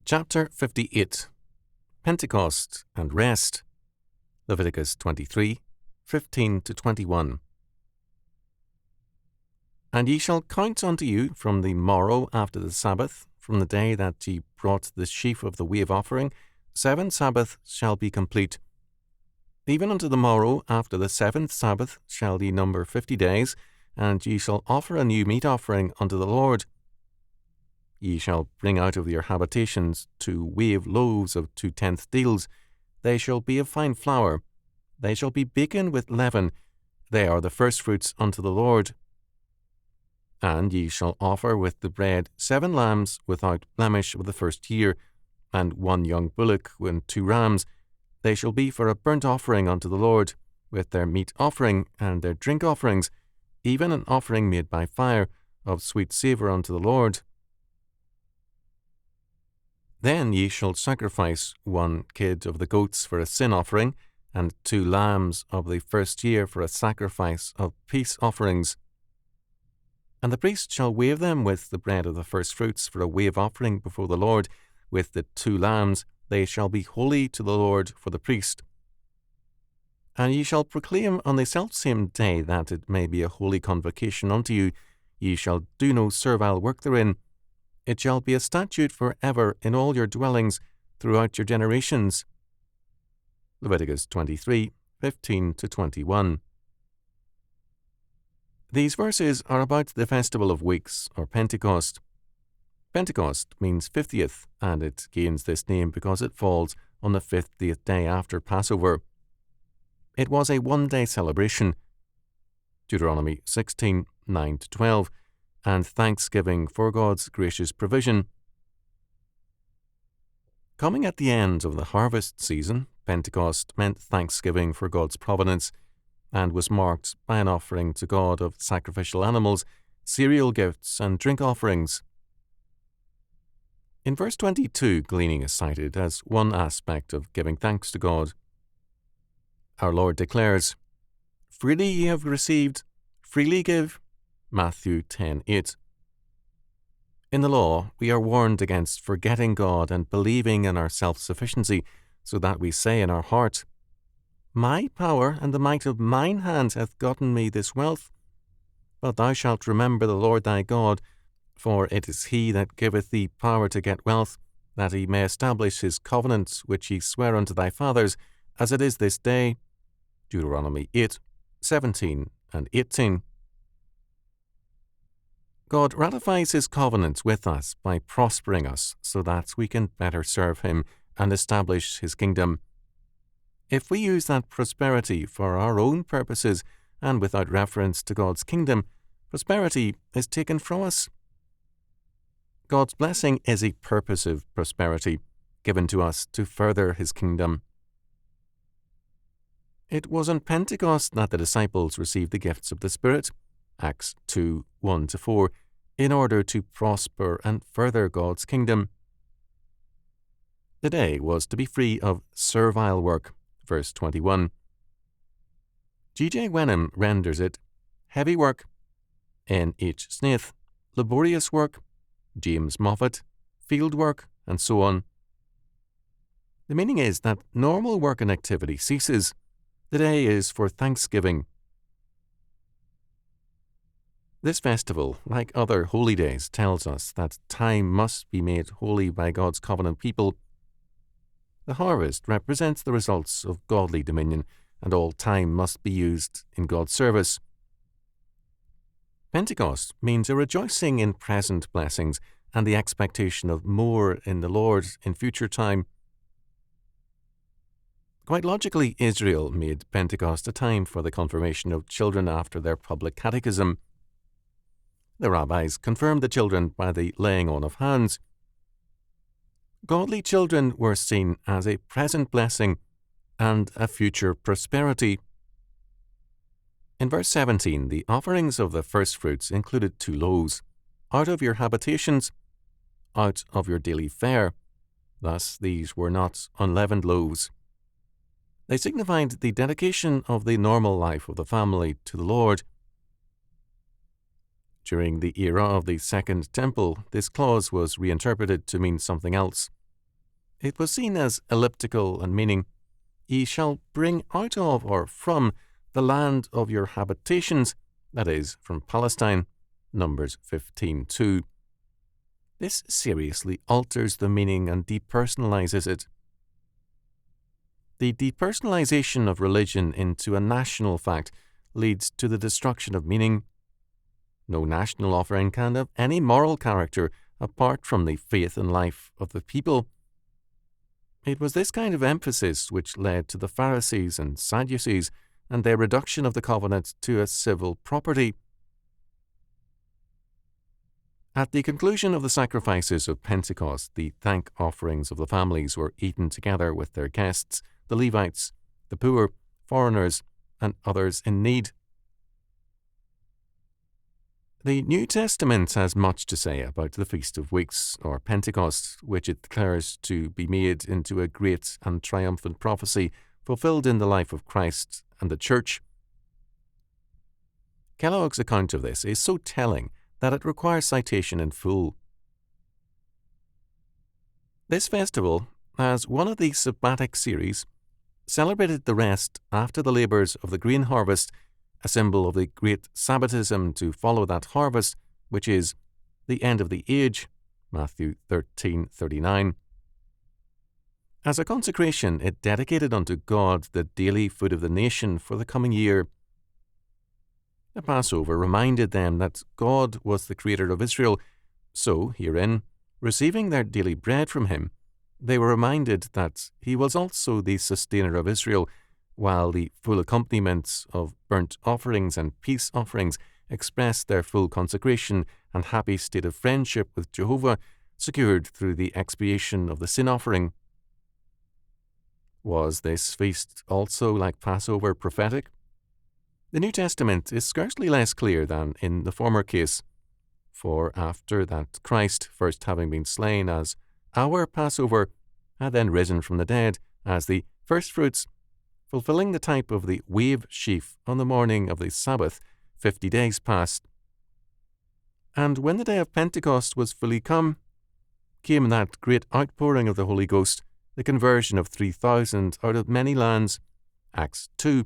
Chapter 58 Pentecost and Rest. Leviticus 23, 15-21. And ye shall count unto you from the morrow after the Sabbath, from the day that ye brought the sheaf of the wave offering, 7 Sabbaths shall be complete. Even unto the morrow after the 7th Sabbath shall ye number 50 days, and ye shall offer a new meat offering unto the Lord. Ye shall bring out of your habitations 2 wave loaves of 2/10 deals. They shall be of fine flour. They shall be baken with leaven. They are the firstfruits unto the Lord. And ye shall offer with the bread 7 lambs without blemish of the first year, and 1 young bullock and 2 rams. They shall be for a burnt offering unto the Lord, with their meat offering and their drink offerings, even an offering made by fire, of sweet savour unto the Lord. Then ye shall sacrifice 1 kid of the goats for a sin offering, and 2 lambs of the first year for a sacrifice of peace offerings. And the priest shall wave them with the bread of the firstfruits for a wave offering before the Lord. With the 2 lambs they shall be holy to the Lord for the priest. And ye shall proclaim on the selfsame day that it may be a holy convocation unto you. Ye shall do no servile work therein. It shall be a statute for ever in all your dwellings throughout your generations. Leviticus 23, 15-21. These verses are about the Festival of Weeks, or Pentecost. Pentecost means 50th, and it gains this name because it falls on the 50th day after Passover. It was a one-day celebration, Deuteronomy 16, 9-12, and thanksgiving for God's gracious provision. Coming at the end of the harvest season, Pentecost meant thanksgiving for God's providence, and was marked by an offering to God of sacrificial animals, cereal gifts, and drink offerings. In verse 22, gleaning is cited as one aspect of giving thanks to God. Our Lord declares, "Freely ye have received, freely give." Matthew 10:8. In the law, we are warned against forgetting God and believing in our self-sufficiency, so that we say in our heart, "My power and the might of mine hand hath gotten me this wealth. But thou shalt remember the Lord thy God, for it is he that giveth thee power to get wealth, that he may establish his covenant which he sware unto thy fathers, as it is this day." Deuteronomy 8, 17 and 18. God ratifies his covenant with us by prospering us so that we can better serve him and establish his kingdom. If we use that prosperity for our own purposes and without reference to God's kingdom, prosperity is taken from us. God's blessing is a purposive prosperity given to us to further his kingdom. It was on Pentecost that the disciples received the gifts of the Spirit, Acts 2, 1-4, in order to prosper and further God's kingdom. The day was to be free of servile work, verse 21. G.J. Wenham renders it heavy work, N.H. Snaith, laborious work, James Moffat, field work, and so on. The meaning is that normal work and activity ceases. The day is for thanksgiving. This festival, like other holy days, tells us that time must be made holy by God's covenant people. The harvest represents the results of godly dominion, and all time must be used in God's service. Pentecost means a rejoicing in present blessings and the expectation of more in the Lord in future time. Quite logically, Israel made Pentecost a time for the confirmation of children after their public catechism. The rabbis confirmed the children by the laying on of hands. Godly children were seen as a present blessing and a future prosperity. In verse 17, the offerings of the firstfruits included 2 loaves, out of your habitations, out of your daily fare. Thus, these were not unleavened loaves. They signified the dedication of the normal life of the family to the Lord. During the era of the Second Temple, this clause was reinterpreted to mean something else. It was seen as elliptical and meaning, "Ye shall bring out of or from the land of your habitations," that is, from Palestine, Numbers 15:2. This seriously alters the meaning and depersonalizes it. The depersonalization of religion into a national fact leads to the destruction of meaning. No national offering can have any moral character apart from the faith and life of the people. It was this kind of emphasis which led to the Pharisees and Sadducees and their reduction of the covenant to a civil property. At the conclusion of the sacrifices of Pentecost, the thank offerings of the families were eaten together with their guests, the Levites, the poor, foreigners, and others in need. The New Testament has much to say about the Feast of Weeks, or Pentecost, which it declares to be made into a great and triumphant prophecy fulfilled in the life of Christ and the Church. Kellogg's account of this is so telling that it requires citation in full. This festival, as one of the Sabbatic series, celebrated the rest after the labours of the grain harvest, a symbol of the great Sabbatism to follow that harvest, which is the end of the age, Matthew 13:39. As a consecration, it dedicated unto God the daily food of the nation for the coming year. The Passover reminded them that God was the creator of Israel, so herein, receiving their daily bread from him, they were reminded that he was also the sustainer of Israel, while the full accompaniments of burnt offerings and peace offerings expressed their full consecration and happy state of friendship with Jehovah, secured through the expiation of the sin offering. Was this feast also, like Passover, prophetic? The New Testament is scarcely less clear than in the former case, for after that Christ, first having been slain as our Passover, had then risen from the dead as the firstfruits, fulfilling the type of the wave sheaf on the morning of the Sabbath, 50 days passed. And when the day of Pentecost was fully come, came that great outpouring of the Holy Ghost, the conversion of 3,000 out of many lands, Acts 2,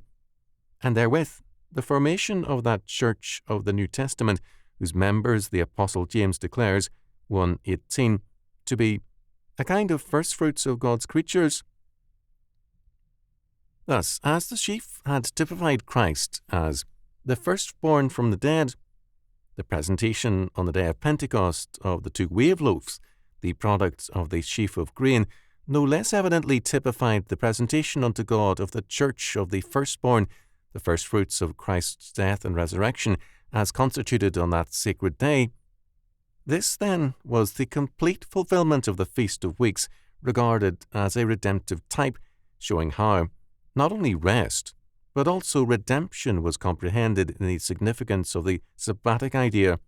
and therewith the formation of that Church of the New Testament, whose members the Apostle James declares, 1:18, to be a kind of firstfruits of God's creatures. Thus, as the sheaf had typified Christ as the firstborn from the dead, the presentation on the day of Pentecost of the 2 wave loaves, the product of the sheaf of grain, no less evidently typified the presentation unto God of the Church of the firstborn, the firstfruits of Christ's death and resurrection, as constituted on that sacred day. This, then, was the complete fulfillment of the Feast of Weeks, regarded as a redemptive type, showing how not only rest, but also redemption was comprehended in the significance of the Sabbatic idea.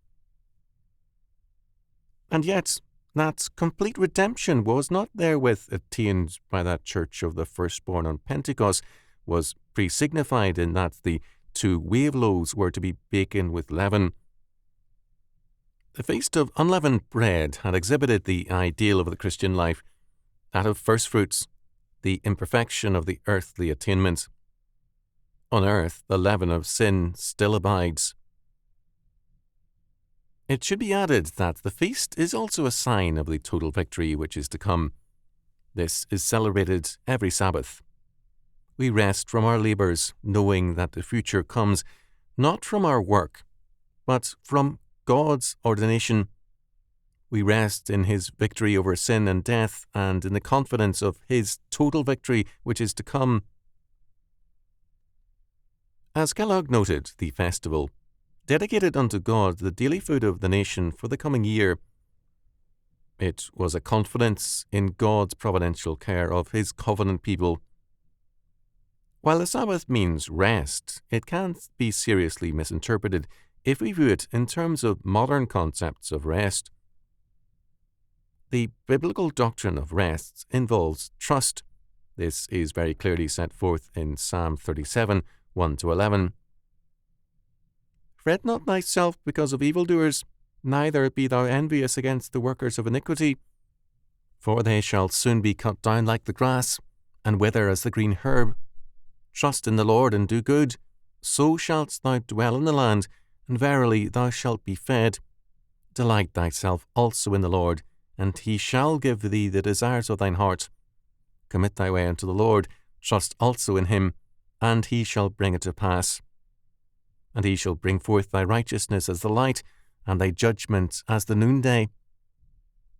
And yet, that complete redemption was not therewith attained by that Church of the firstborn on Pentecost, was pre-signified in that the 2 wave loaves were to be baken with leaven. The Feast of Unleavened Bread had exhibited the ideal of the Christian life, that of firstfruits, the imperfection of the earthly attainment. On earth, the leaven of sin still abides. It should be added that the feast is also a sign of the total victory which is to come. This is celebrated every Sabbath. We rest from our labours, knowing that the future comes not from our work, but from God's ordination. We rest in his victory over sin and death, and in the confidence of his total victory which is to come. As Kellogg noted, the festival, dedicated unto God the daily food of the nation for the coming year, it was a confidence in God's providential care of his covenant people. While the Sabbath means rest, it can be seriously misinterpreted if we view it in terms of modern concepts of rest. The biblical doctrine of rest involves trust. This is very clearly set forth in Psalm 37, 1-11. Fret not thyself because of evildoers, neither be thou envious against the workers of iniquity. for they shall soon be cut down like the grass, and wither as the green herb. Trust in the Lord and do good, so shalt thou dwell in the land, and verily thou shalt be fed. Delight thyself also in the Lord, and he shall give thee the desires of thine heart. Commit thy way unto the Lord, trust also in him, and he shall bring it to pass. And he shall bring forth thy righteousness as the light, and thy judgment as the noonday.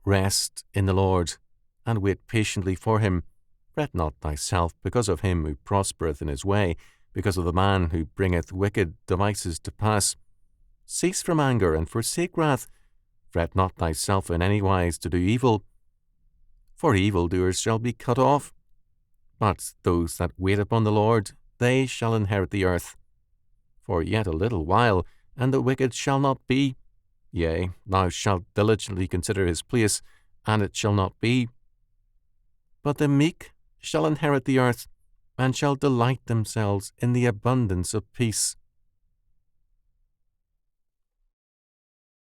Rest in the Lord, and wait patiently for him. Fret not thyself because of him who prospereth in his way, because of the man who bringeth wicked devices to pass. Cease from anger, and forsake wrath. Fret not thyself in any wise to do evil, for evildoers shall be cut off. But those that wait upon the Lord, they shall inherit the earth. For yet a little while, and the wicked shall not be. Yea, thou shalt diligently consider his place, and it shall not be. But the meek shall inherit the earth, and shall delight themselves in the abundance of peace.